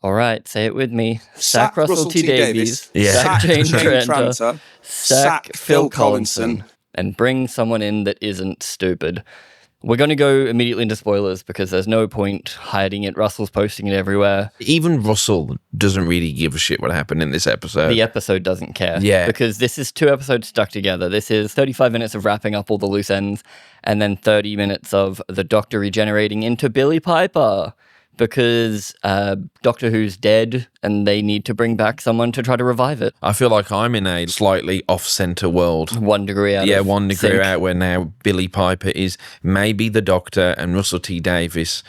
All right, say it with me. Sack Russell T. Davies. Yeah. Sack Jane Tranter. Tranter. Sack Phil Collinson. And bring someone in that isn't stupid. We're going to go immediately into spoilers because there's no point hiding it. Russell's posting it everywhere. Even Russell doesn't really give a shit what happened in this episode. The episode doesn't care. Yeah. Because this is 2 episodes stuck together. This is 35 minutes of wrapping up all the loose ends and then 30 minutes of the Doctor regenerating into Billie Piper. Because Doctor Who's dead and they need to bring back someone to try to revive it. I feel like I'm in a slightly off-center world. 1 degree out. Yeah, 1 degree out where now Billie Piper is maybe the Doctor and Russell T. Davies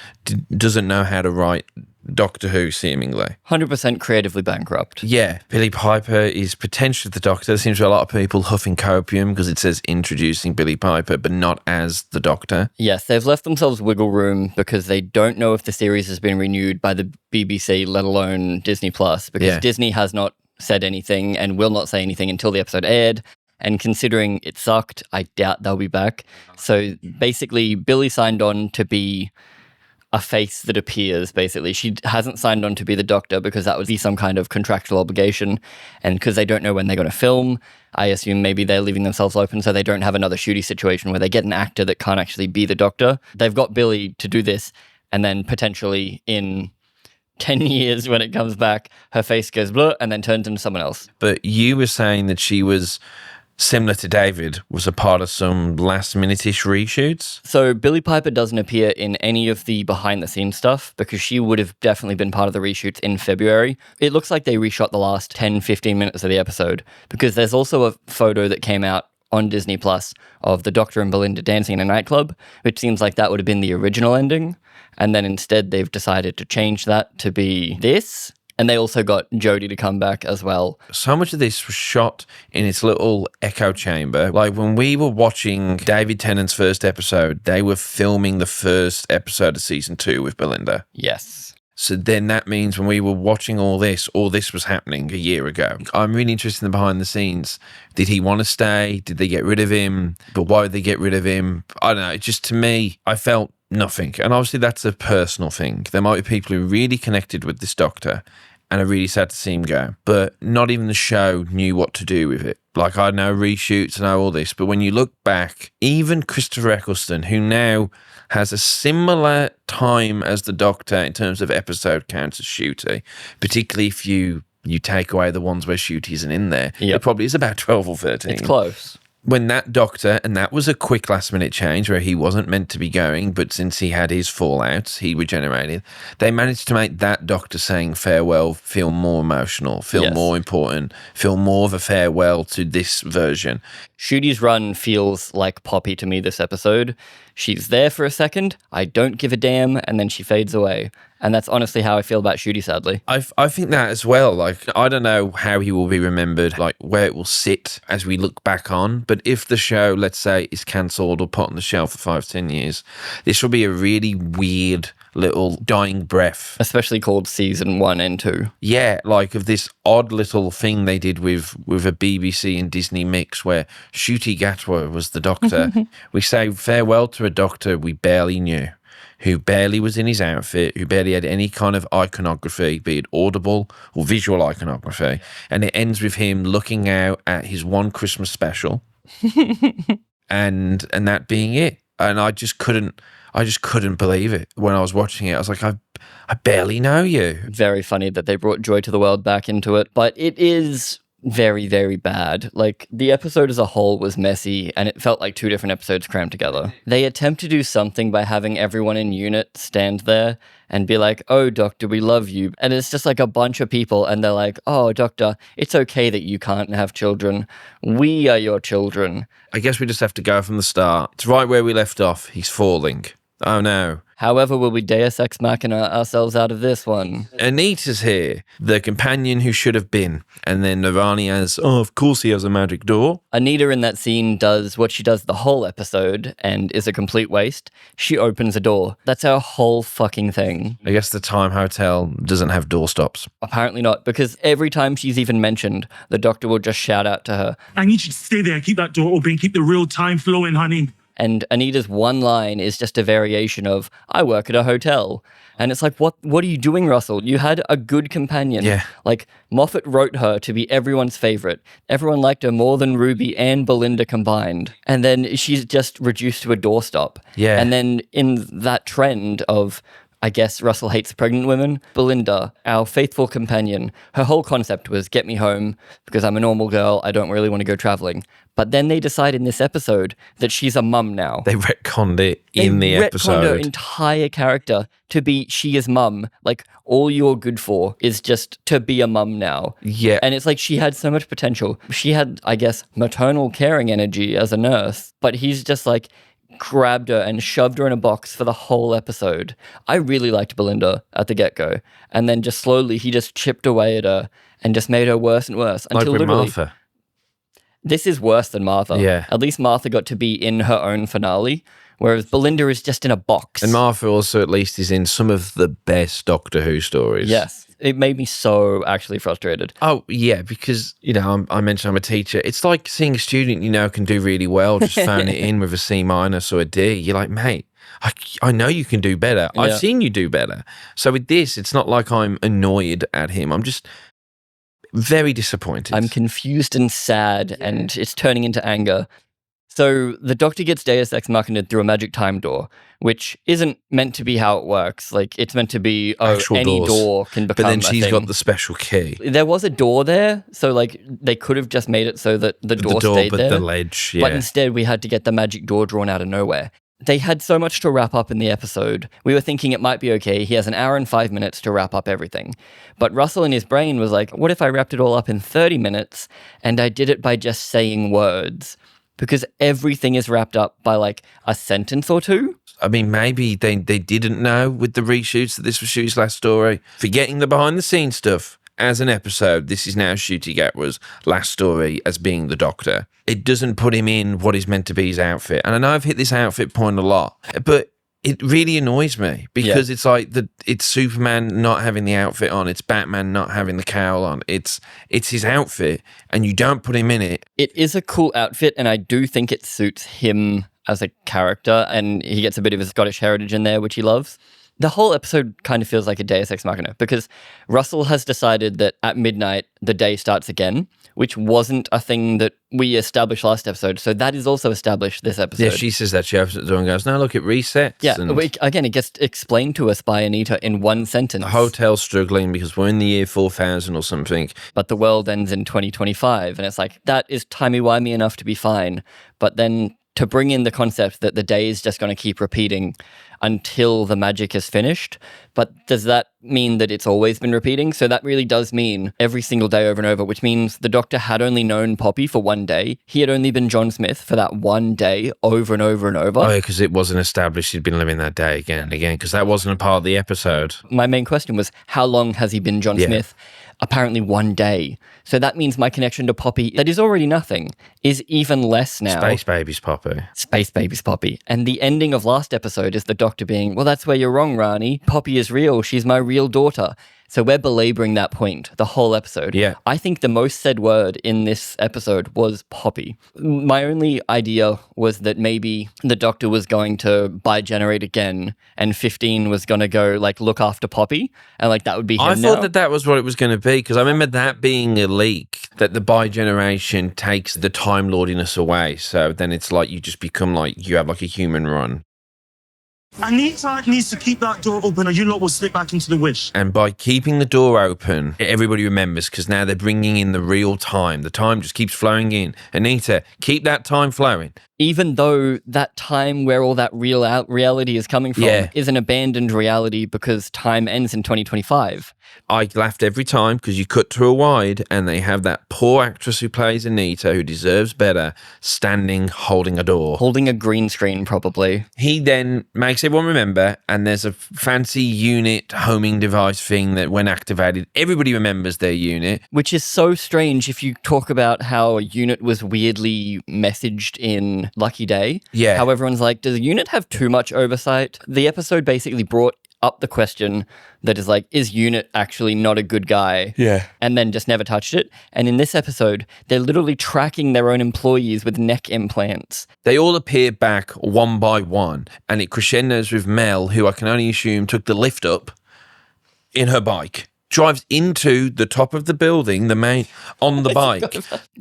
doesn't know how to write Doctor Who, seemingly. 100% creatively bankrupt. Yeah, Billie Piper is potentially the Doctor. There seems to be a lot of people huffing copium because it says introducing Billie Piper, but not as the Doctor. Yes, they've left themselves wiggle room because they don't know if the series has been renewed by the BBC, let alone Disney+, because Disney has not said anything and will not say anything until the episode aired. And considering it sucked, I doubt they'll be back. So basically, Billie signed on to be a face that appears, basically. She hasn't signed on to be the Doctor because that would be some kind of contractual obligation. And because they don't know when they're going to film, I assume maybe they're leaving themselves open so they don't have another shooty situation where they get an actor that can't actually be the Doctor. They've got Billie to do this, and then potentially in 10 years when it comes back, her face goes blur and then turns into someone else. But you were saying that she was similar to David, was a part of some last-minute-ish reshoots? So Billie Piper doesn't appear in any of the behind-the-scenes stuff because she would have definitely been part of the reshoots in February. It looks like they reshot the last 10, 15 minutes of the episode because there's also a photo that came out on Disney Plus of the Doctor and Belinda dancing in a nightclub, which seems like that would have been the original ending. And then instead they've decided to change that to be this. And they also got JODIE to come back as well. So much of this was shot in its little echo chamber. Like when we were watching David Tennant's first episode, they were filming the first episode of season 2 with Belinda. Yes. So then that means when we were watching all this was happening a year ago. I'm really interested in the behind the scenes. Did he want to stay? Did they get rid of him? But why did they get rid of him? I don't know. Just to me, I felt nothing. And obviously that's a personal thing. There might be people who really connected with this Doctor and are really sad to see him go. But not even the show knew what to do with it. Like, I know reshoots and all this, but when you look back, even Christopher Eccleston, who now has a similar time as the Doctor in terms of episode counts as Shooty, particularly if you take away the ones where Shooty isn't in there, it probably is about 12 or 13. It's close. When that Doctor, and that was a quick last-minute change where he wasn't meant to be going, but since he had his fallouts, he regenerated, they managed to make that Doctor saying farewell feel more emotional, feel more important, feel more of a farewell to this version. Shooty's run feels like Poppy to me this episode. She's there for a second, I don't give a damn, and then she fades away. And that's honestly how I feel about Shooty, sadly. I think that as well. Like, I don't know how he will be remembered, like where it will sit as we look back on. But if the show, let's say, is cancelled or put on the shelf for 5-10 years, this will be a really weird little dying breath. Especially called season 1 and 2. Yeah, like of this odd little thing they did with a BBC and Disney mix where Ncuti Gatwa was the Doctor. We say farewell to a Doctor we barely knew, who barely was in his outfit, who barely had any kind of iconography, be it audible or visual iconography. And it ends with him looking out at his one Christmas special and that being it. And I just couldn't believe it when I was watching it. I was like, I barely know you. Very funny that they brought Joy to the World back into it, but it is very, very bad. Like, the episode as a whole was messy, and it felt like 2 different episodes crammed together. They attempt to do something by having everyone in unit stand there and be like, oh, Doctor, we love you. And it's just like a bunch of people, and they're like, oh, Doctor, it's okay that you can't have children. We are your children. I guess we just have to go from the start. It's right where we left off. He's falling. Oh, no. However, will we Deus Ex Machina ourselves out of this one? Anita's here, the companion who should have been. And then Nirvani has, oh, of course he has a magic door. Anita in that scene does what she does the whole episode and is a complete waste. She opens a door. That's our whole fucking thing. I guess the Time Hotel doesn't have door stops. Apparently not, because every time she's even mentioned, the Doctor will just shout out to her, I need you to stay there. Keep that door open. Keep the real time flowing, honey. And Anita's one line is just a variation of, I work at a hotel. And it's like, what are you doing, Russell? You had a good companion. Yeah. Like, Moffat wrote her to be everyone's favorite. Everyone liked her more than Ruby and Belinda combined. And then she's just reduced to a doorstop. Yeah. And then in that trend of, I guess Russell hates pregnant women, Belinda, our faithful companion, her whole concept was get me home because I'm a normal girl. I don't really want to go traveling. But then they decide in this episode that she's a mum now. They retconned it in the episode. They retconned her entire character to be she is mum. Like, all you're good for is just to be a mum now. Yeah. And it's like she had so much potential. She had, I guess, maternal caring energy as a nurse, but he's just like grabbed her and shoved her in a box for the whole episode. I really liked Belinda at the get-go. And then just slowly he just chipped away at her and just made her worse and worse. Like Until with literally, Martha. this is worse than Martha. Yeah. At least Martha got to be in her own finale, whereas Belinda is just in a box. And Martha also at least is in some of the best Doctor Who stories. Yes. It made me so actually frustrated. Oh, yeah, because, I mentioned I'm a teacher. It's like seeing a student can do really well, just phone it in with a C- or a D. You're like, mate, I know you can do better. Yeah. I've seen you do better. So with this, it's not like I'm annoyed at him. I'm just very disappointed. I'm confused and sad, and it's turning into anger. So the Doctor gets Deus Ex Machina through a magic time door, which isn't meant to be how it works. Like, it's meant to be, Actual any doors. door can become But then a she's thing. got the special key. There was a door there, so like they could have just made it so that the door stayed but there. the ledge, yeah. But instead, we had to get the magic door drawn out of nowhere. They had so much to wrap up in the episode. We were thinking it might be okay. He has an hour and 5 minutes to wrap up everything. But Russell in his brain was like, what if I wrapped it all up in 30 minutes and I did it by just saying words? Because everything is wrapped up by like a sentence or two. I mean, maybe they didn't know with the reshoots that this was Shu's last story. Forgetting the behind-the-scenes stuff. As an episode, this is now Ncuti Gatwa's last story as being the Doctor. It doesn't put him in what is meant to be his outfit. And I know I've hit this outfit point a lot, but it really annoys me because it's like it's Superman not having the outfit on, it's Batman not having the cowl on. It's his outfit, and you don't put him in it. It is a cool outfit, and I do think it suits him as a character, and he gets a bit of his Scottish heritage in there, which he loves. The whole episode kind of feels like a Deus Ex Machina because Russell has decided that at midnight, the day starts again, which wasn't a thing that we established last episode. So that is also established this episode. Yeah, she says that. She opens the door and goes, no, look, it resets. Yeah, and again, it gets explained to us by Anita in one sentence. the hotel's struggling because we're in the year 4000 or something. But the world ends in 2025. And it's like, that is timey-wimey enough to be fine. But then to bring in the concept that the day is just going to keep repeating until the magic is finished. But does that mean that it's always been repeating? So that really does mean every single day over and over, which means the Doctor had only known Poppy for one day. He had only been John Smith for that one day over and over and over. Oh, yeah, because it wasn't established he'd been living that day again and again, because that wasn't a part of the episode. My main question was, how long has he been John Smith? Apparently 1 day. So that means my connection to Poppy, that is already nothing, is even less now. Space Baby's Poppy. Space Baby's Poppy. And the ending of last episode is the Doctor being, well, that's where you're wrong, Rani. Poppy is real. She's my real daughter. So we're belaboring that point the whole episode. Yeah. I think the most said word in this episode was Poppy. My only idea was that maybe the Doctor was going to bi-generate again and 15 was going to go like look after Poppy and like that would be him I now. thought that was what it was going to be, because I remember that being a leak, that the bi-generation takes the Time Lordiness away. So then it's like you just become like, you have like a human run. Anita needs to keep that door open or you lot will slip back into the wish. And by keeping the door open, everybody remembers, because now they're bringing in the real time. The time just keeps flowing in. Anita, keep that time flowing. Even though that time where all that reality is coming from is an abandoned reality because time ends in 2025. I laughed every time because you cut to a wide and they have that poor actress who plays Anita, who deserves better, standing holding a door. Holding a green screen, probably. He then makes everyone remember, and there's a fancy unit homing device thing that when activated, everybody remembers their unit. Which is so strange if you talk about how a unit was weirdly messaged in Lucky Day. Yeah. How everyone's like, does the unit have too much oversight? The episode basically brought up the question that is like, is Unit actually not a good guy? Yeah. And then just never touched it. And in this episode, they're literally tracking their own employees with neck implants. They all appear back one by one, and it crescendos with Mel, who I can only assume took the lift up in her bike, drives into the top of the building, the main, on the bike.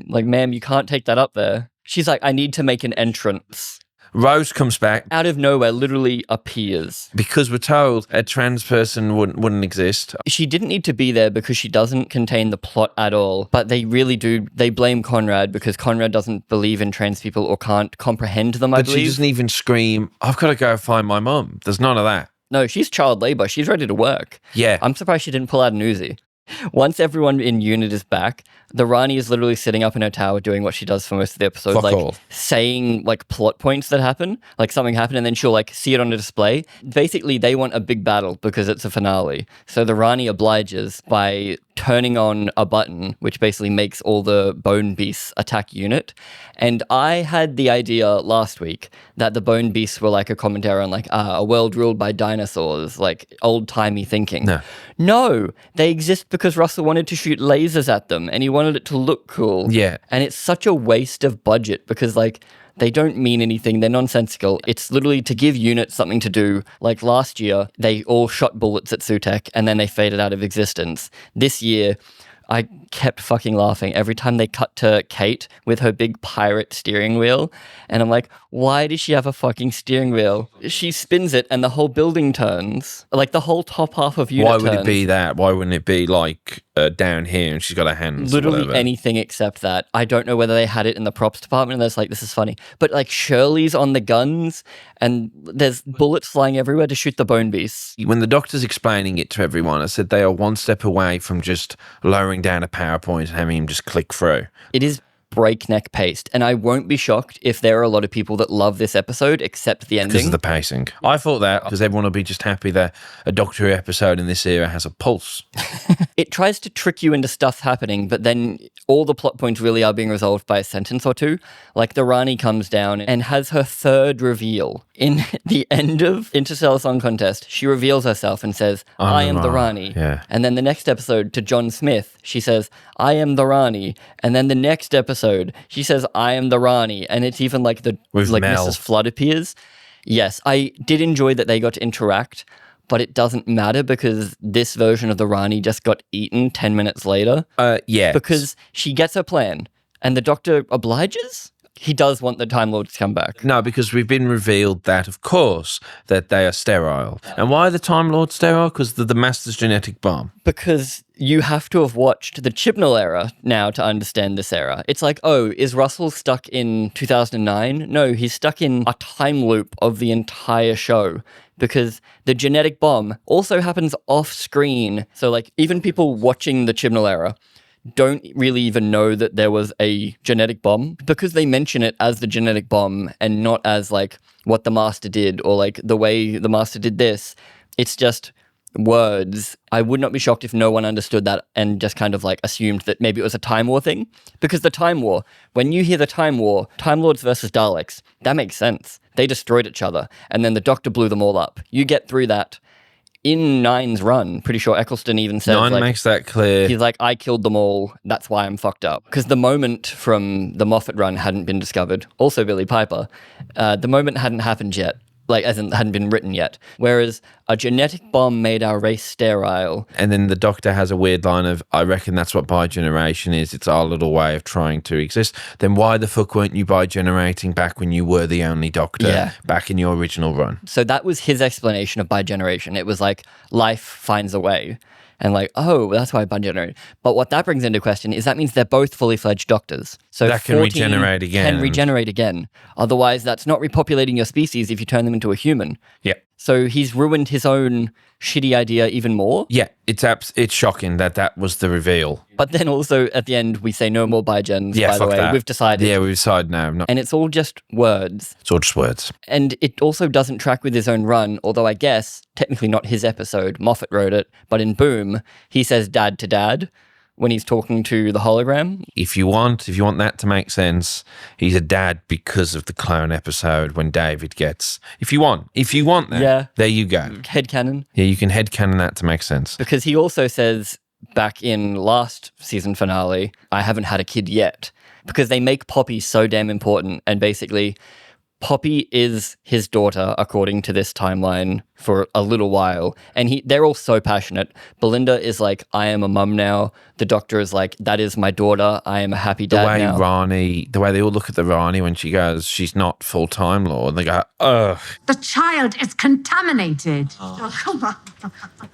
Like, ma'am, you can't take that up there. She's like, I need to make an entrance. Rose comes back. Out of nowhere, literally appears. Because we're told a trans person wouldn't exist. She didn't need to be there because she doesn't contain the plot at all. But they really do. They blame Conrad because Conrad doesn't believe in trans people or can't comprehend them, I believe. But she doesn't even scream, I've got to go find my mum. There's none of that. No, she's child labor. She's ready to work. Yeah. I'm surprised she didn't pull out an Uzi. Once everyone in Unit is back, the Rani is literally sitting up in her tower doing what she does for most of the episode, Fuck like all. saying like plot points that happen, like something happened and then she'll like see it on a display. Basically, they want a big battle because it's a finale. So the Rani obliges by turning on a button, which basically makes all the bone beasts attack Unit. And I had the idea last week that the bone beasts were like a commentary on like a world ruled by dinosaurs, like old-timey thinking. No, they exist because Russell wanted to shoot lasers at them and he wanted it to look cool. Yeah. And it's such a waste of budget because like they don't mean anything. They're nonsensical. It's literally to give Unit something to do. Like last year, they all shot bullets at Sutek and then they faded out of existence. This year, I kept fucking laughing every time they cut to Kate with her big pirate steering wheel. And I'm like, why does she have a fucking steering wheel? She spins it and the whole building turns. Like the whole top half of Unit turns. Why would it be that? Why wouldn't it be like down here and she's got her hands? Literally anything except that. I don't know whether they had it in the props department and they're like, this is funny. But like Shirley's on the guns and there's bullets flying everywhere to shoot the bone beasts. When the doctor's explaining it to everyone, I said they are one step away from just lowering down a PowerPoint and having him just click through. It is breakneck paced, and I won't be shocked if there are a lot of people that love this episode except the ending. Because of the pacing. I thought that because everyone will be just happy that a Doctor Who episode in this era has a pulse. It tries to trick you into stuff happening, but then all the plot points really are being resolved by a sentence or two. Like the Rani comes down and has her third reveal. In the end of Interstellar Song Contest, she reveals herself and says, I am the Rani. Yeah. And then the next episode to John Smith, she says, I am the Rani. And then the next episode, she says, I am the Rani. And it's even like Mel. Mrs. Flood appears. Yes, I did enjoy that they got to interact, but it doesn't matter because this version of the Rani just got eaten 10 minutes later. Yeah. Because she gets her plan and the Doctor obliges. He does want the Time Lord to come back. No, because we've been revealed that, of course, that they are sterile. And why are the Time Lords sterile? Because they're the Master's genetic bomb. Because you have to have watched the Chibnall era now to understand this era. It's like, oh, is Russell stuck in 2009? No, he's stuck in a time loop of the entire show. Because the genetic bomb also happens off screen. So like even people watching the Chibnall era don't really even know that there was a genetic bomb because they mention it as the genetic bomb and not as like what the Master did or like the way the Master did this. It's just words. I would not be shocked if no one understood that and just kind of like assumed that maybe it was a Time War thing. Because the Time War, when you hear the Time War, Time Lords versus Daleks, that makes sense. They destroyed each other and then the Doctor blew them all up. You get through that. In Nine's run, pretty sure Eccleston even says Nine makes that clear. He's like, I killed them all. That's why I'm fucked up. Because the moment from the Moffat run hadn't been discovered. Also Billie Piper. The moment hadn't happened yet. Like, as in, hadn't been written yet. Whereas a genetic bomb made our race sterile. And then the Doctor has a weird line of, I reckon that's what bi-generation is. It's our little way of trying to exist. Then why the fuck weren't you bi-generating back when you were the only Doctor back in your original run? So that was his explanation of bi-generation. It was like, life finds a way. And like, oh, that's why bi-generate. But what that brings into question is that means they're both fully fledged Doctors. So that can regenerate again. Can regenerate again. Otherwise, that's not repopulating your species if you turn them into a human. Yeah. So he's ruined his own shitty idea even more. Yeah, it's shocking that was the reveal. But then also at the end, we say no more bi-gens, Yeah, by the fuck way. that. We've decided. Yeah, we've decided now. And it's all just words. It's all just words. And it also doesn't track with his own run, although I guess, technically not his episode, Moffat wrote it, but in Boom, he says dad to dad, when he's talking to the hologram. If you want that to make sense, he's a dad because of the clone episode when David gets. If you want that, there you go. Headcanon. Yeah, you can headcanon that to make sense. Because he also says back in last season finale, I haven't had a kid yet. Because they make Poppy so damn important, and basically Poppy is his daughter, according to this timeline, for a little while. And they're all so passionate. Belinda is like, I am a mum now. The doctor is like, that is my daughter. I am a happy dad now. The way they all look at the Rani when she goes, she's not full-time Lord. They go, ugh. The child is contaminated. Oh, come on.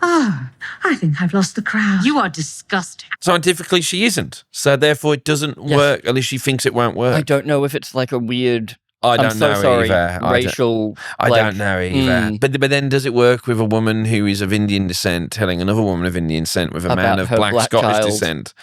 Oh, I think I've lost the crowd. You are disgusting. Scientifically, she isn't. So therefore, it doesn't work unless she thinks it won't work. I don't know if it's like a weird... I don't know either. Racial. I don't know either. But then does it work with a woman who is of Indian descent telling another woman of Indian descent with a man of black Scottish descent?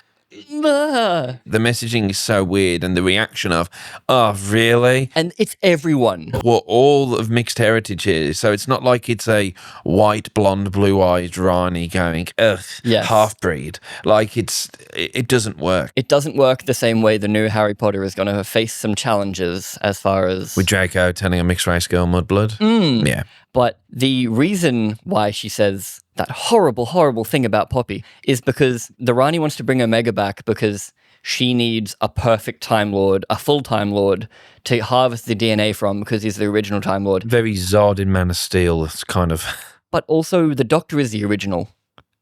The messaging is so weird, and the reaction of, oh, really? And it's everyone. Well, all of mixed heritage here. So it's not like it's a white, blonde, blue-eyed Rani going, ugh, half-breed. Like, it doesn't work. It doesn't work the same way the new Harry Potter is going to face some challenges as far as... With Draco telling a mixed-race girl mudblood? Yeah. But the reason why she says that horrible, horrible thing about Poppy is because the Rani wants to bring Omega back because she needs a perfect Time Lord, a full Time Lord, to harvest the DNA from because he's the original Time Lord. Very Zod in Man of Steel. It's kind of... But also the Doctor is the original.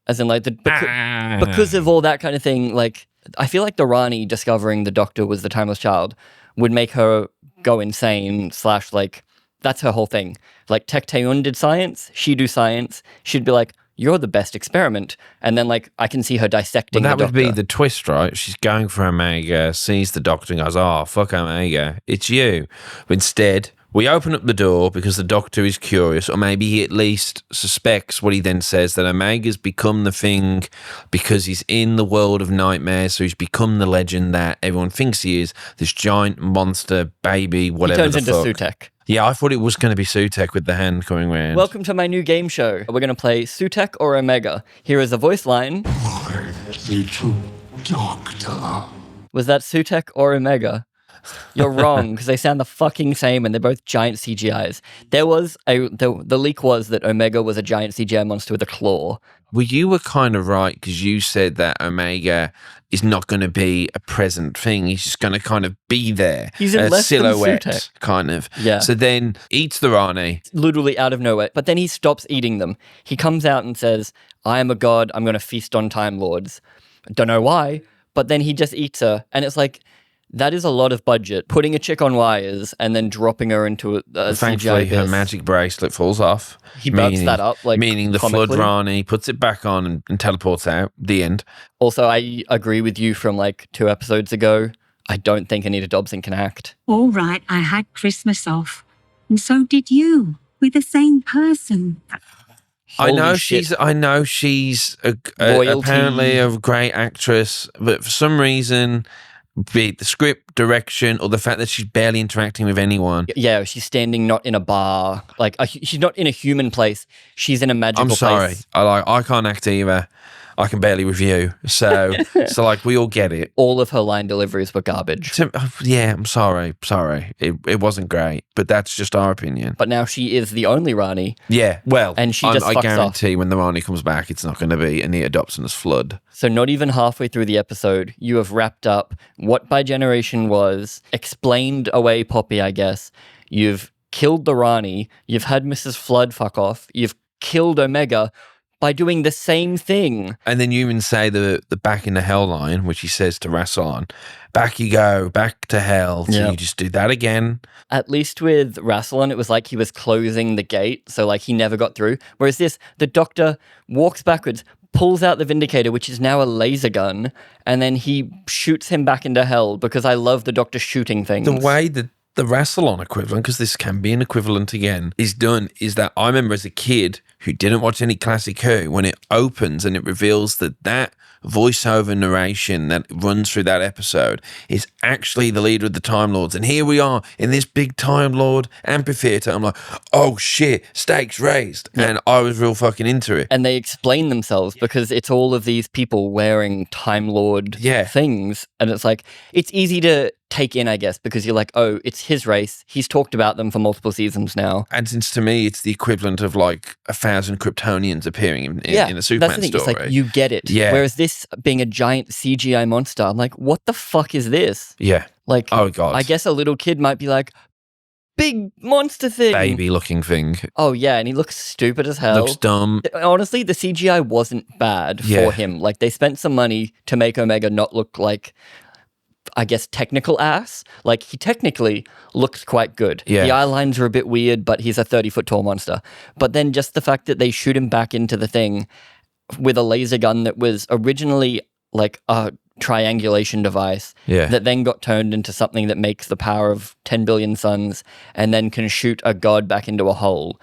As in, like, because of all that kind of thing, like, I feel like the Rani discovering the Doctor was the timeless child would make her go insane / like... That's her whole thing. Like, Tech Taeun did science, she do science. She'd be like, you're the best experiment. And then, like, I can see her dissecting the Doctor. That would be the twist, right? She's going for Omega, sees the Doctor and goes, oh, fuck Omega, it's you. But instead, we open up the door because the Doctor is curious, or maybe he at least suspects what he then says, that Omega's become the thing because he's in the world of nightmares, so he's become the legend that everyone thinks he is, this giant monster baby, whatever the fuck. He turns into Sutek. Yeah, I thought it was going to be Sutek with the hand coming round. Welcome to my new game show. We're going to play Sutek or Omega. Here is a voice line. Doctor. Was that Sutek or Omega? You're wrong, because they sound the fucking same and they're both giant CGIs. There was the leak was that Omega was a giant CGI monster with a claw. Well, you were kind of right, because you said that Omega is not going to be a present thing. He's just going to kind of be there. He's in less silhouette, than Sutek. kind of. Yeah. So then eats the Rani. Literally out of nowhere. But then he stops eating them. He comes out and says, I am a god. I'm going to feast on Time Lords. Don't know why, but then he just eats her. And it's like, that is a lot of budget. Putting a chick on wires and then dropping her into a Thankfully, CGI her magic bracelet falls off. He bugs that up, like, meaning the comically. Flood Rani puts it back on and teleports out. The end. Also, I agree with you from like 2 episodes ago. I don't think Anita Dobson can act. All right, I had Christmas off. And so did you. We're the same person. I know shit. she's apparently a great actress, but for some reason, be it the script, direction, or the fact that she's barely interacting with anyone. Yeah, she's standing not in a bar. Like, she's not in a human place. She's in a magical place. I'm sorry. I can't act either. I can barely review. So like, we all get it. All of her line deliveries were garbage. Yeah, I'm sorry. It wasn't great, but that's just our opinion. But now she is the only Rani. Yeah, well, and she just I fucks guarantee off. when the Rani comes back, it's not going to be Anita Dobson's Flood. So not even halfway through the episode, you have wrapped up what By Generation was, explained away Poppy, I guess. You've killed the Rani. You've had Mrs. Flood fuck off. You've killed Omega by doing the same thing. And then you even say the back in the hell line, which he says to Rassilon, back you go, back to hell. So you just do that again. At least with Rassilon, it was like he was closing the gate, so like he never got through. Whereas this, the Doctor walks backwards, pulls out the Vindicator, which is now a laser gun, and then he shoots him back into hell, because I love the Doctor shooting things. The way that the Rassilon equivalent, because this can be an equivalent again, is done is that I remember as a kid who didn't watch any classic Who, when it opens and it reveals that voiceover narration that runs through that episode is actually the leader of the Time Lords. And here we are in this big Time Lord amphitheater. I'm like, oh shit, stakes raised. Yeah. And I was real fucking into it. And they explain themselves because it's all of these people wearing Time Lord things. And it's like, it's easy to take in, I guess, because you're like, oh, it's his race. He's talked about them for multiple seasons now. And since to me, it's the equivalent of like 1,000 Kryptonians appearing in a Superman that's the thing. story. It's like, you get it. Yeah. Whereas this being a giant CGI monster, I'm like, what the fuck is this? Yeah. Like, oh god. I guess a little kid might be like, big monster thing. Baby looking thing. Oh yeah, and he looks stupid as hell. Looks dumb. Honestly, the CGI wasn't bad for him. Like, they spent some money to make Omega not look like, I guess, technical ass. Like, he technically looks quite good. Yeah. The eye lines are a bit weird, but he's a 30-foot tall monster. But then just the fact that they shoot him back into the thing with a laser gun that was originally like a triangulation device that then got turned into something that makes the power of 10 billion suns and then can shoot a god back into a hole.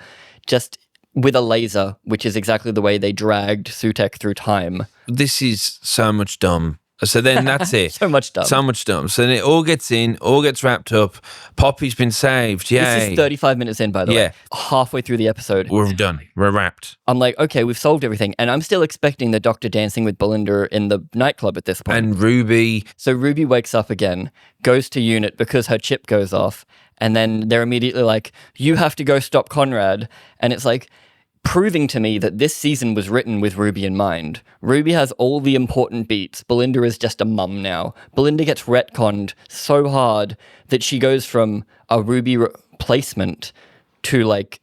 Just with a laser, which is exactly the way they dragged Sutek through time. This is so much dumb. So then that's it. So much dumb. So much dumb. So then it all gets wrapped up. Poppy's been saved. Yay. This is 35 minutes in, by the way. Halfway through the episode. We're done. We're wrapped. I'm like, okay, we've solved everything. And I'm still expecting the Doctor dancing with Belinda in the nightclub at this point. And Ruby. So Ruby wakes up again, goes to unit because her chip goes off. And then they're immediately like, you have to go stop Conrad. And it's like, proving to me that this season was written with Ruby in mind. Ruby has all the important beats. Belinda is just a mum now. Belinda gets retconned so hard that she goes from a Ruby replacement to like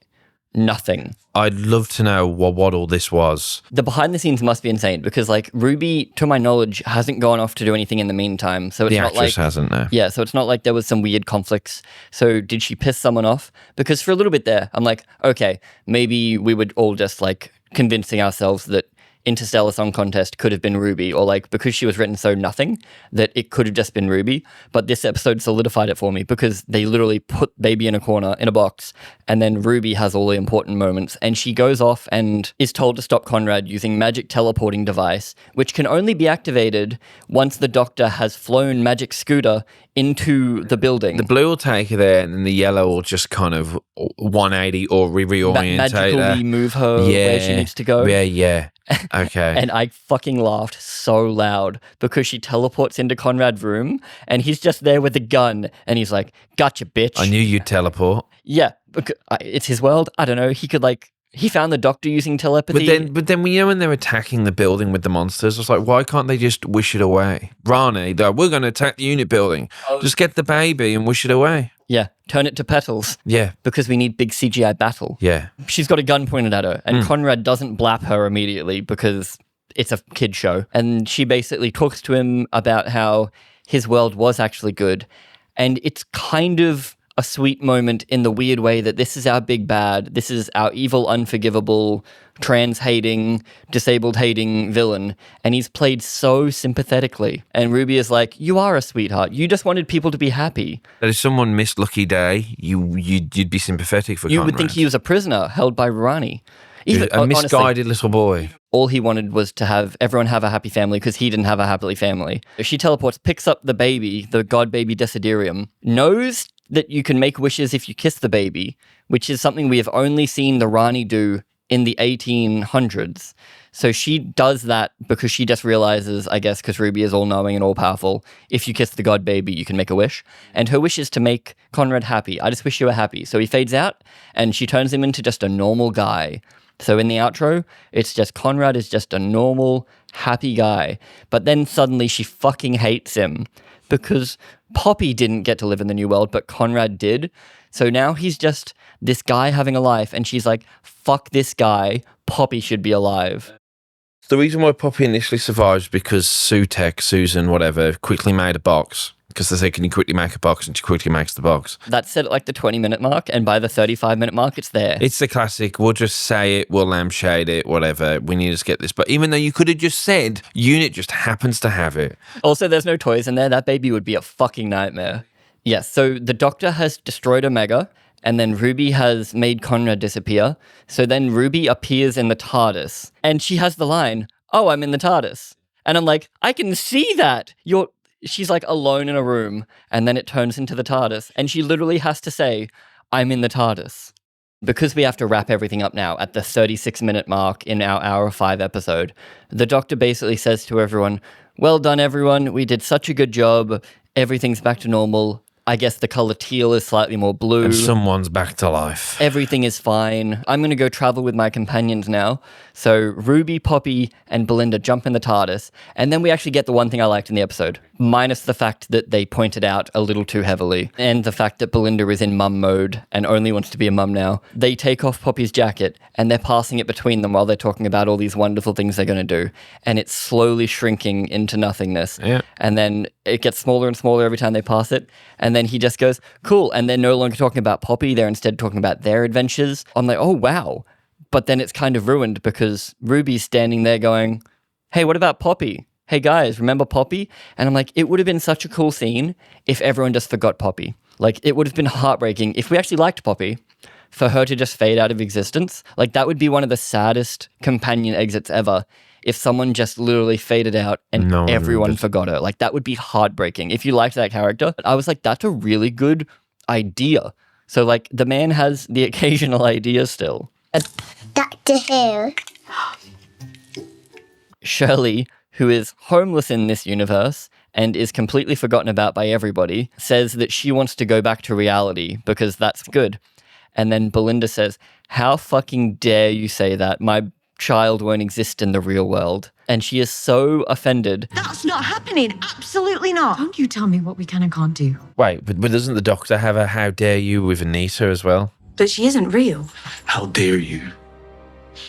nothing. I'd love to know what all this was. The behind the scenes must be insane because like Ruby, to my knowledge, hasn't gone off to do anything in the meantime. So it's the not actress like hasn't, no. Yeah, so it's not like there was some weird conflicts. So did she piss someone off? Because for a little bit there, I'm like, okay, maybe we would all just like convincing ourselves that Interstellar Song Contest could have been Ruby, or like because she was written so nothing that it could have just been Ruby. But this episode solidified it for me because they literally put Baby in a corner in a box, and then Ruby has all the important moments, and she goes off and is told to stop Conrad using magic teleporting device, which can only be activated once the Doctor has flown Magic Scooter into the building. The blue will take her there, and then the yellow will just kind of 180 or reorientate magically move her where she needs to go. Yeah. Okay. And I fucking laughed so loud because she teleports into Conrad's room and he's just there with a gun and he's like, gotcha, bitch. I knew you'd teleport. Yeah, it's his world. I don't know. He could like, he found the Doctor using telepathy. But then you know when they're attacking the building with the monsters, I was like, why can't they just wish it away? Rani, we're going to attack the unit building. Just get the baby and wish it away. Yeah, turn it to petals. Yeah. Because we need big CGI battle. Yeah. She's got a gun pointed at her, and Conrad doesn't blap her immediately because it's a kid show. And she basically talks to him about how his world was actually good. And it's kind of a sweet moment in the weird way that this is our big bad. This is our evil, unforgivable, trans-hating, disabled-hating villain. And he's played so sympathetically. And Ruby is like, you are a sweetheart. You just wanted people to be happy. That if someone missed Lucky Day, you'd be sympathetic for You Conrad. would think he was a prisoner held by Rani. A misguided little boy. All he wanted was to have everyone have a happy family because he didn't have a happy family. She teleports, picks up the baby, the god baby Desiderium, knows that you can make wishes if you kiss the baby, which is something we have only seen the Rani do in the 1800s. So she does that because she just realizes, I guess, because Ruby is all-knowing and all-powerful, if you kiss the god baby, you can make a wish. And her wish is to make Conrad happy. I just wish you were happy. So he fades out, and she turns him into just a normal guy. So in the outro, it's just Conrad is just a normal, happy guy. But then suddenly she fucking hates him because Poppy didn't get to live in the new world, but Conrad did. So now he's just this guy having a life, and she's like, fuck this guy, Poppy should be alive. The reason why Poppy initially survives is because Susan, whatever, quickly made a box. Because they say, can you quickly make a box? And she quickly makes the box. That's set at like the 20-minute mark, and by the 35-minute mark, it's there. It's the classic, we'll just say it, we'll lampshade it, whatever, we need to get this. But even though you could have just said, unit just happens to have it. Also, there's no toys in there. That baby would be a fucking nightmare. Yes, so the Doctor has destroyed Omega, and then Ruby has made Conrad disappear. So then Ruby appears in the TARDIS, and she has the line, oh, I'm in the TARDIS. And I'm like, I can see that. She's like alone in a room, and then it turns into the TARDIS, and she literally has to say, I'm in the TARDIS. Because we have to wrap everything up now at the 36-minute mark in our hour 5 episode, the Doctor basically says to everyone, well done, everyone. We did such a good job. Everything's back to normal. I guess the color teal is slightly more blue. And someone's back to life. Everything is fine. I'm going to go travel with my companions now. So Ruby, Poppy, and Belinda jump in the TARDIS. And then we actually get the one thing I liked in the episode, minus the fact that they pointed out a little too heavily, and the fact that Belinda is in mum mode and only wants to be a mum now. They take off Poppy's jacket, and they're passing it between them while they're talking about all these wonderful things they're going to do. And it's slowly shrinking into nothingness. Yeah. And then it gets smaller and smaller every time they pass it. And then he just goes, cool. And they're no longer talking about Poppy. They're instead talking about their adventures. I'm like, oh, wow. But then it's kind of ruined because Ruby's standing there going, hey, what about Poppy? Hey, guys, remember Poppy? And I'm like, it would have been such a cool scene if everyone just forgot Poppy. Like, it would have been heartbreaking if we actually liked Poppy for her to just fade out of existence. Like, that would be one of the saddest companion exits ever. If someone just literally faded out and everyone forgot her. Like, that would be heartbreaking if you liked that character. But I was like, that's a really good idea. So, like, the man has the occasional idea still. Dr. Who. Shirley, who is homeless in this universe and is completely forgotten about by everybody, says that she wants to go back to reality because that's good. And then Belinda says, how fucking dare you say that? My child won't exist in the real world. And she is so offended. That's not happening. Absolutely not. Don't you tell me what we can and can't do. Wait, but doesn't the Doctor have a how dare you with Anita as well? But she isn't real. How dare you?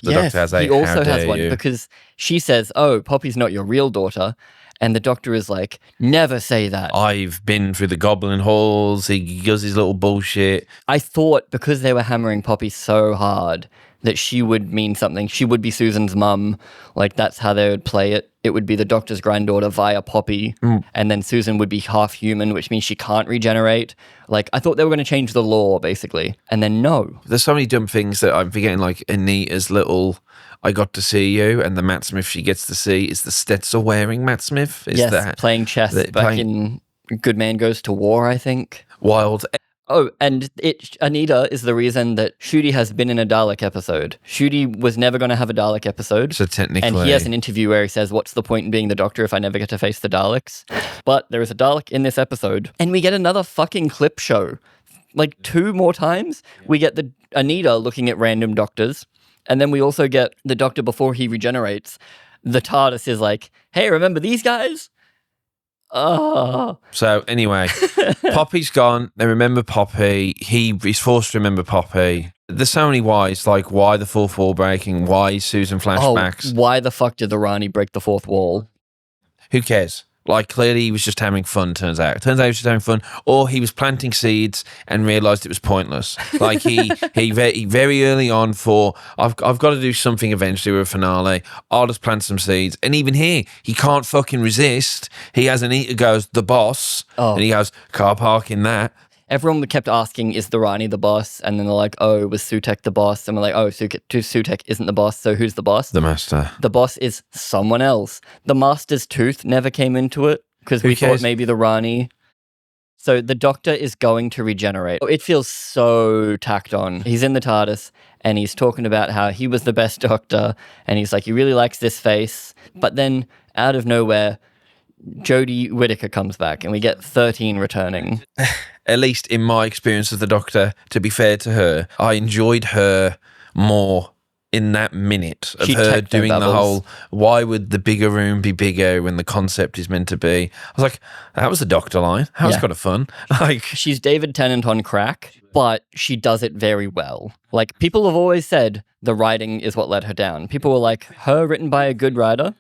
The Doctor has a he also how has dare one you. because she says, oh, Poppy's not your real daughter. And the Doctor is like, never say that. I've been through the Goblin Halls. He does his little bullshit. I thought because they were hammering Poppy so hard that she would mean something. She would be Susan's mum. Like, that's how they would play it. It would be the Doctor's granddaughter via Poppy. And then Susan would be half human, which means she can't regenerate. Like, I thought they were going to change the law, basically. And then no. There's so many dumb things that I'm forgetting, like Anita's little I got to see you, and the Matt Smith she gets to see is the Stetson wearing Matt Smith. Is Yes, that playing chess back in Good Man Goes to War, I think. wild? Oh, and Anita is the reason that Shudi has been in a Dalek episode. Shudi was never going to have a Dalek episode. So technically, And he has an interview where he says, what's the point in being the Doctor if I never get to face the Daleks? But there is a Dalek in this episode. And we get another fucking clip show. Like 2 more times. We get the Anita looking at random doctors. And then we also get the Doctor before he regenerates. The TARDIS is like, hey, remember these guys? Oh. So anyway, Poppy's gone. They remember Poppy. He's forced to remember Poppy. There's so many whys, like why the fourth wall breaking, why Susan flashbacks. Oh, why the fuck did the Rani break the 4th wall? Who cares? Like, clearly he was just having fun, turns out. Turns out he was just having fun. Or he was planting seeds and realised it was pointless. Like, he very early on I've got to do something eventually with a finale. I'll just plant some seeds. And even here, he can't fucking resist. He has Anita goes, the boss. Oh. And he goes, car park in that. Everyone kept asking, is the Rani the boss? And then they're like, oh, was Sutek the boss? And we're like, oh, Sutek isn't the boss, so who's the boss? The master. The boss is someone else. The master's tooth never came into it because we thought maybe the Rani. So the Doctor is going to regenerate. It feels so tacked on. He's in the TARDIS and he's talking about how he was the best Doctor and he's like, he really likes this face. But then out of nowhere, Jodie Whittaker comes back and we get 13 returning. At least in my experience of the Doctor, to be fair to her, I enjoyed her more in that minute of her doing the whole, why would the bigger room be bigger when the concept is meant to be? I was like, that was the Doctor line. That was kind of fun. Like, she's David Tennant on crack, but she does it very well. Like, people have always said the writing is what let her down. People were like, her written by a good writer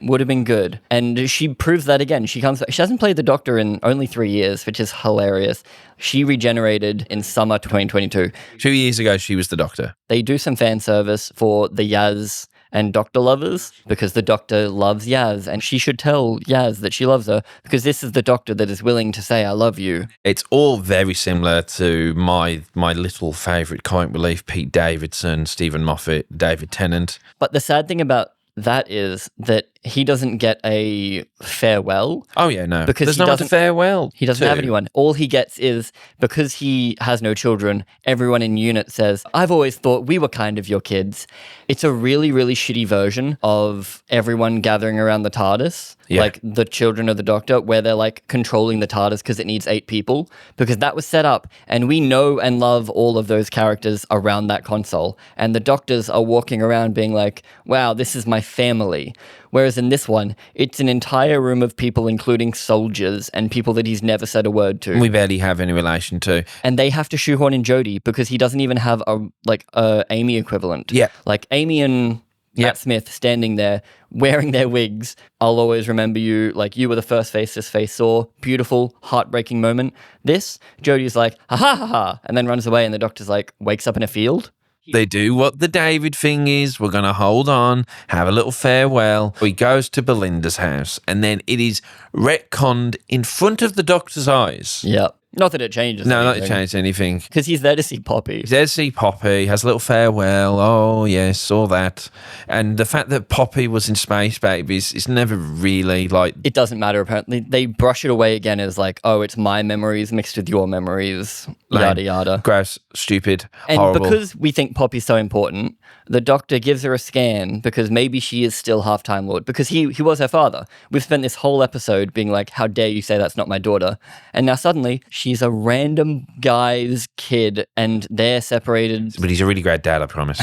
would have been good. And she proves that again. She hasn't played the Doctor in only 3 years, which is hilarious. She regenerated in summer 2022. 2 years ago, she was the Doctor. They do some fan service for the Yaz and Doctor lovers because the Doctor loves Yaz and she should tell Yaz that she loves her because this is the Doctor that is willing to say, I love you. It's all very similar to my little favourite comic relief, Pete Davidson, Stephen Moffat, David Tennant. But the sad thing about that is that he doesn't get a farewell. Oh, yeah, no. Because there's he no one to doesn't- farewell. He doesn't to. have anyone. All he gets is, because he has no children, everyone in unit says, I've always thought we were kind of your kids. It's a really, really shitty version of everyone gathering around the TARDIS, like the children of the Doctor, where they're like controlling the TARDIS because it needs 8 people, because that was set up and we know and love all of those characters around that console. And the Doctors are walking around being like, wow, this is my family. Whereas in this one, it's an entire room of people, including soldiers and people that he's never said a word to. We barely have any relation to. And they have to shoehorn in JODie because he doesn't even have a Amy equivalent. Yeah. Like Amy and Matt Smith standing there wearing their wigs. I'll always remember you. Like, you were the first face this face saw. Beautiful, heartbreaking moment. This, JODie's like, ha ha ha ha, and then runs away, and the Doctor's like, wakes up in a field. They do what the David thing is. We're going to hold on, have a little farewell. He goes to Belinda's house, and then it is retconned in front of the Doctor's eyes. Yeah. Not that it changes No, not anything. to change anything. Because he's there to see Poppy. He's there to see Poppy, has a little farewell. Oh, yes, all that. And the fact that Poppy was in Space Babies is never really like... It doesn't matter, apparently. They brush it away again as like, oh, it's my memories mixed with your memories, yada, yada. Gross, stupid, And horrible. because we think Poppy's so important, the Doctor gives her a scan because maybe she is still half Time Lord, because he was her father. We've spent this whole episode being like, how dare you say that's not my daughter? And now suddenly she's a random guy's kid and they're separated. But he's a really great dad, I promise.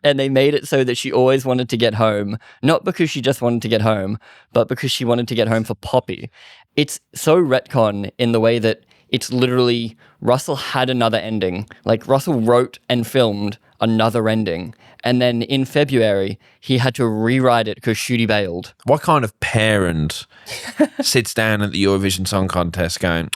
And they made it so that she always wanted to get home, not because she just wanted to get home, but because she wanted to get home for Poppy. It's so retcon in the way that it's literally Russell had another ending. Like, Russell wrote and filmed another ending. And then in February, he had to rewrite it because Shooty bailed. What kind of parent sits down at the Eurovision Song Contest going,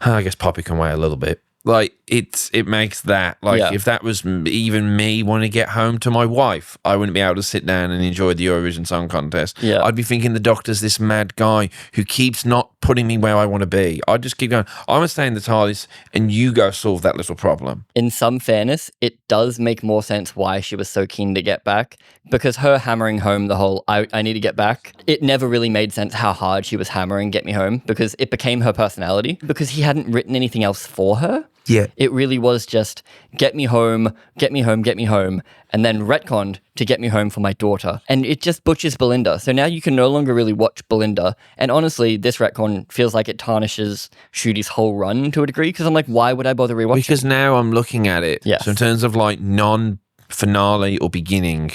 oh, I guess Poppy can wait a little bit? Like, it makes that, like, if that was even me wanting to get home to my wife, I wouldn't be able to sit down and enjoy the Eurovision Song Contest. Yeah. I'd be thinking the Doctor's this mad guy who keeps not putting me where I want to be. I'd just keep going, I'm going to stay in the TARDIS and you go solve that little problem. In some fairness, it does make more sense why she was so keen to get back, because her hammering home the whole, I need to get back, it never really made sense how hard she was hammering get me home, because it became her personality, because he hadn't written anything else for her. Yeah. It really was just get me home, get me home, get me home, and then retconned to get me home for my daughter. And it just butchers Belinda. So now you can no longer really watch Belinda. And honestly, this retcon feels like it tarnishes Shooty's whole run to a degree, because I'm like, why would I bother rewatching? Because now I'm looking at it. Yes. So in terms of like non-finale or beginning,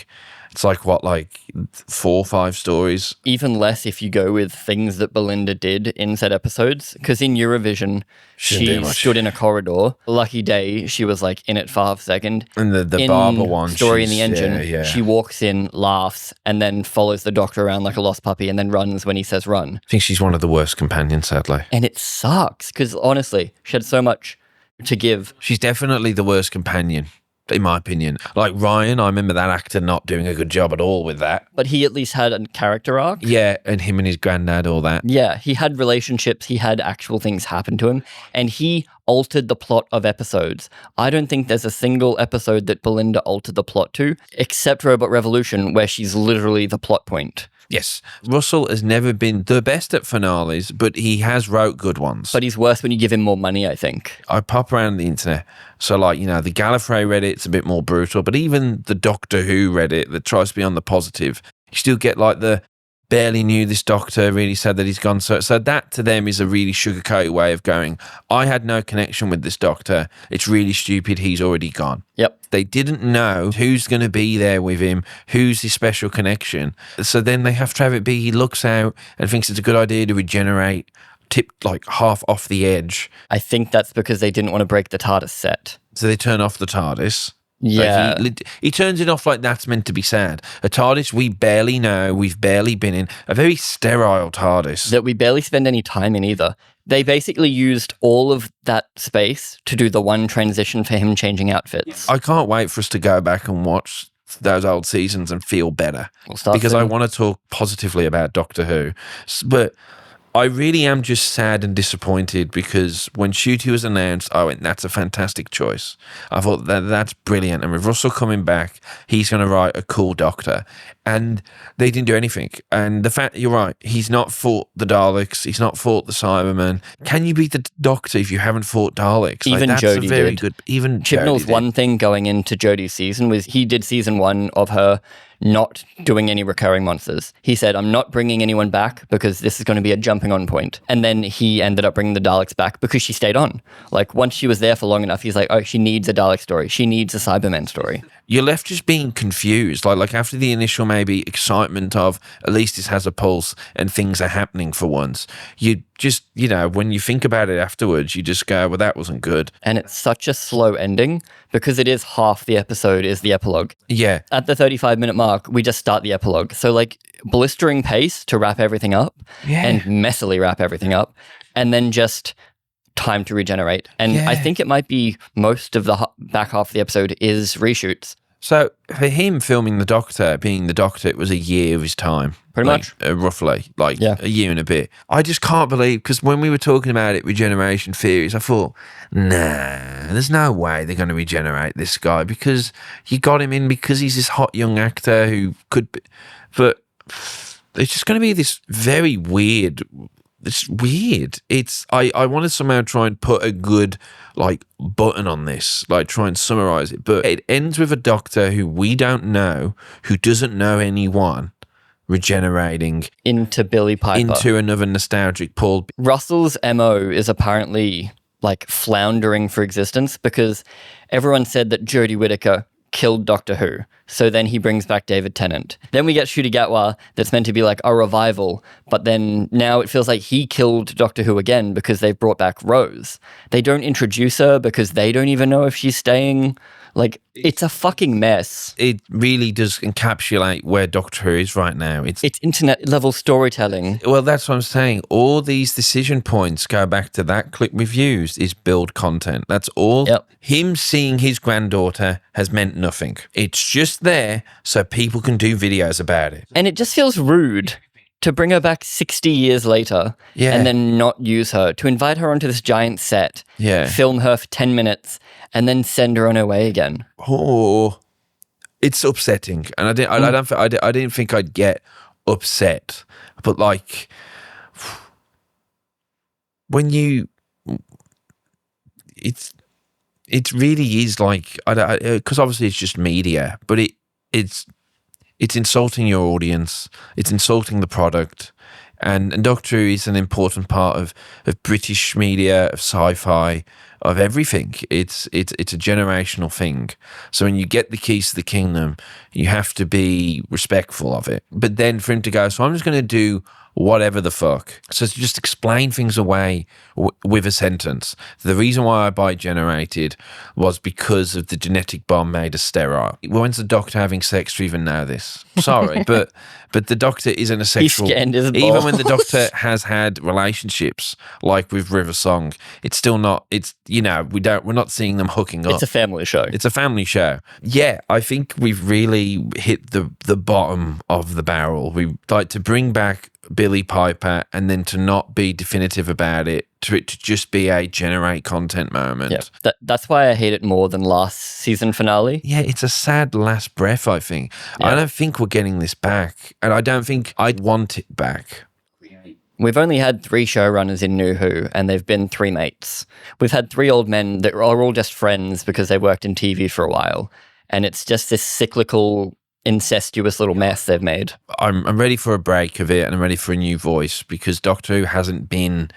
it's like what, like 4 or 5 stories? Even less if you go with things that Belinda did in said episodes. Because in Eurovision, she stood in a corridor. Lucky day, she was like in it for half a second. And the in barber one. Story in the she's- Engine, she walks in, laughs, and then follows the Doctor around like a lost puppy and then runs when he says run. I think she's one of the worst companions, sadly. And it sucks because honestly, she had so much to give. She's definitely the worst companion, in my opinion. Like Ryan, I remember that actor not doing a good job at all with that. But he at least had a character arc. Yeah, and him and his granddad, all that. Yeah, he had relationships, he had actual things happen to him, and he altered the plot of episodes. I don't think there's a single episode that Belinda altered the plot to, except Robot Revolution, where she's literally the plot point. Yes. Russell has never been the best at finales, but he has wrote good ones. But he's worse when you give him more money, I think. I pop around the internet. So, like, you know, the Gallifrey Reddit's a bit more brutal, but even the Doctor Who Reddit that tries to be on the positive, you still get like the barely knew this Doctor, really sad that he's gone. So that to them is a really sugarcoated way of going, I had no connection with this Doctor. It's really stupid. He's already gone. Yep. They didn't know who's going to be there with him, who's his special connection. So then they have to have it be he looks out and thinks it's a good idea to regenerate, tipped like half off the edge. I think that's because they didn't want to break the TARDIS set. So they turn off the TARDIS. Yeah. Like he turns it off like that's meant to be sad. A TARDIS we barely know, we've barely been in. A very sterile TARDIS. That we barely spend any time in either. They basically used all of that space to do the one transition for him changing outfits. I can't wait for us to go back and watch those old seasons and feel better. We'll start because soon. I want to talk positively about Doctor Who. But I really am just sad and disappointed because when Shooty was announced, I went, that's a fantastic choice. I thought that's brilliant. And with Russell coming back, he's going to write a cool Doctor. And they didn't do anything. And the fact, you're right, he's not fought the Daleks, he's not fought the Cybermen. Can you beat the Doctor if you haven't fought Daleks? Even that's JODie a very did. good. Even Chibnall's JODie did. one thing going into JODIE's season was he did season 1 of her not doing any recurring monsters. He said, I'm not bringing anyone back because this is going to be a jumping on point. And then he ended up bringing the Daleks back because she stayed on. Like, once she was there for long enough, he's like, oh, she needs a Dalek story. She needs a Cybermen story. You're left just being confused. Like after the initial maybe excitement of at least this has a pulse and things are happening for once, you just, when you think about it afterwards, you just go, well, that wasn't good. And it's such a slow ending because it is half the episode is the epilogue. Yeah. At the 35-minute mark, we just start the epilogue. So, like, blistering pace to wrap everything up and messily wrap everything up, and then just time to regenerate. And I think it might be most of the back half of the episode is reshoots. So for him filming the Doctor, being the Doctor, it was a year of his time. Pretty much. Roughly, a year and a bit. I just can't believe, because when we were talking about it, regeneration theories, I thought, nah, there's no way they're going to regenerate this guy because you got him in because he's this hot young actor who could be, but it's just going to be this very weird. It's weird. I want to somehow try and put a good button on this, try and summarize it. But it ends with a Doctor who we don't know, who doesn't know anyone, regenerating into Billie Piper. Into another nostalgic Paul. Russell's MO is apparently floundering for existence because everyone said that Jodie Whittaker killed Doctor Who. So then he brings back David Tennant. Then we get Ncuti Gatwa that's meant to be a revival, but then now it feels like he killed Doctor Who again because they've brought back Rose. They don't introduce her because they don't even know if she's staying. It's a fucking mess. It really does encapsulate where Doctor Who is right now. It's internet-level storytelling. Well, that's what I'm saying. All these decision points go back to that clip we've used is build content. That's all. Yep. Him seeing his granddaughter has meant nothing. It's just there so people can do videos about it. And it just feels rude to bring her back 60 years later and then not use her, to invite her onto this giant set, film her for 10 minutes, and then send her on her way again. Oh, it's upsetting. And I didn't think I'd get upset. But when you, it really is because obviously it's just media, but it's insulting your audience. It's insulting the product. And Doctor Who is an important part of British media, of sci-fi, of everything. It's a generational thing. So when you get the keys to the kingdom, you have to be respectful of it. But then for him to go, so I'm just going to do whatever the fuck. So to just explain things away with a sentence. The reason why I bi-generated was because of the genetic bomb made us sterile. When's the Doctor having sex to even know this? Sorry, but the Doctor isn't a sexual. Even when the Doctor has had relationships, like with River Song, it's still not. It's we're not seeing them hooking up. It's a family show. It's a family show. Yeah, I think we've really hit the bottom of the barrel. We to bring back Billie Piper and then to not be definitive about it, to it to just be a generate content moment. Yeah, that's why I hate it more than last season finale. Yeah, it's a sad last breath, I think. Yeah. I don't think we're getting this back, and I don't think I'd want it back. We've only had 3 showrunners in New Who, and they've been 3 mates. We've had 3 old men that are all just friends because they worked in TV for a while, and it's just this cyclical, incestuous little mess they've made. I'm ready for a break of it, and I'm ready for a new voice because Doctor Who hasn't been,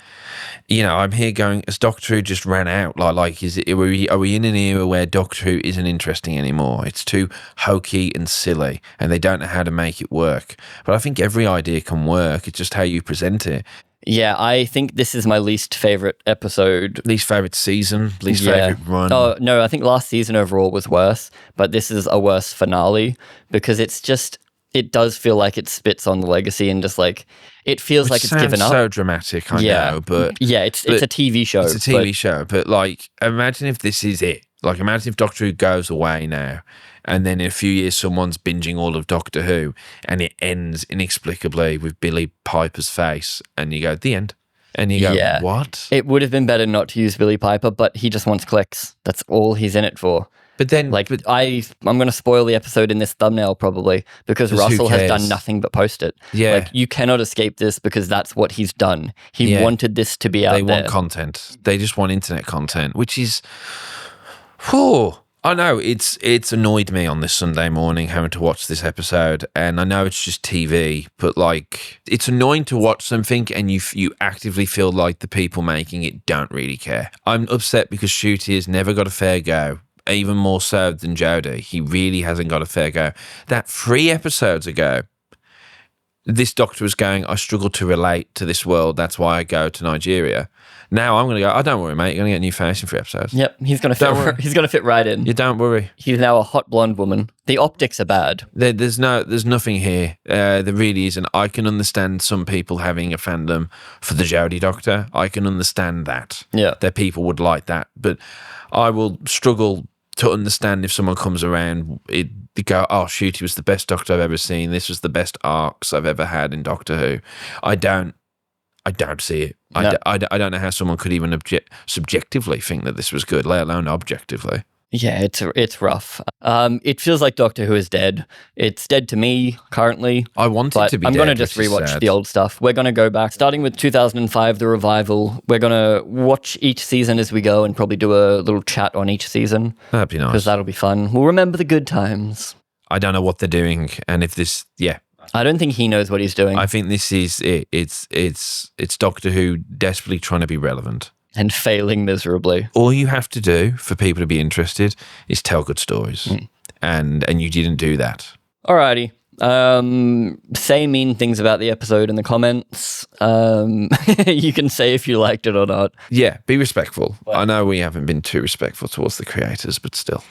I'm here going, as Doctor Who just ran out. Are we in an era where Doctor Who isn't interesting anymore? It's too hokey and silly, and they don't know how to make it work. But I think every idea can work. It's just how you present it. Yeah, I think this is my least favorite episode. Least favorite season, least favorite run. Oh, no, I think last season overall was worse, but this is a worse finale because it does feel like it spits on the legacy and just it feels like it's given up. So dramatic, I know, but it's a TV show. It's a TV show, but imagine if this is it. Imagine if Doctor Who goes away now, and then in a few years someone's binging all of Doctor Who, and it ends inexplicably with Billie Piper's face, and you go, the end. And you go, what? It would have been better not to use Billie Piper, but he just wants clicks. That's all he's in it for. But then, I'm going to spoil the episode in this thumbnail probably because Russell has done nothing but post it. Yeah. Like, you cannot escape this because that's what he's done. He wanted this to be out there. They want content. They just want internet content, which is, I know it's annoyed me on this Sunday morning having to watch this episode, and I know it's just TV, but like, it's annoying to watch something and you actively feel like the people making it don't really care. I'm upset because Shooty has never got a fair go. Even more so than JODIE. He really hasn't got a fair go. That 3 episodes ago, this doctor was going, I struggle to relate to this world. That's why I go to Nigeria. Now I'm going to go, oh, don't worry, mate. You're going to get a new face in 3 episodes. Yep, he's going to fit right in. You don't worry. He's now a hot blonde woman. The optics are bad. There's nothing here. There really isn't. I can understand some people having a fandom for the JODIE doctor. I can understand that. Yeah. That people would like that. But I will struggle to understand if someone comes around, they go, oh, shoot, he was the best Doctor I've ever seen. This was the best arcs I've ever had in Doctor Who. I don't see it. No. I don't know how someone could even subjectively think that this was good, let alone objectively. Yeah, it's rough. It feels like Doctor Who is dead. It's dead to me currently. I want it to be I'm dead, going to just which is rewatch sad. the old stuff. We're going to go back, starting with 2005, the revival. We're going to watch each season as we go and probably do a little chat on each season. That'd be nice. Because that'll be fun. We'll remember the good times. I don't know what they're doing, and if this, I don't think he knows what he's doing. I think this is it. It's Doctor Who desperately trying to be relevant. And failing miserably. All you have to do for people to be interested is tell good stories. And you didn't do that. Alrighty. Say mean things about the episode in the comments. You can say if you liked it or not. Yeah, be respectful. I know we haven't been too respectful towards the creators, but still.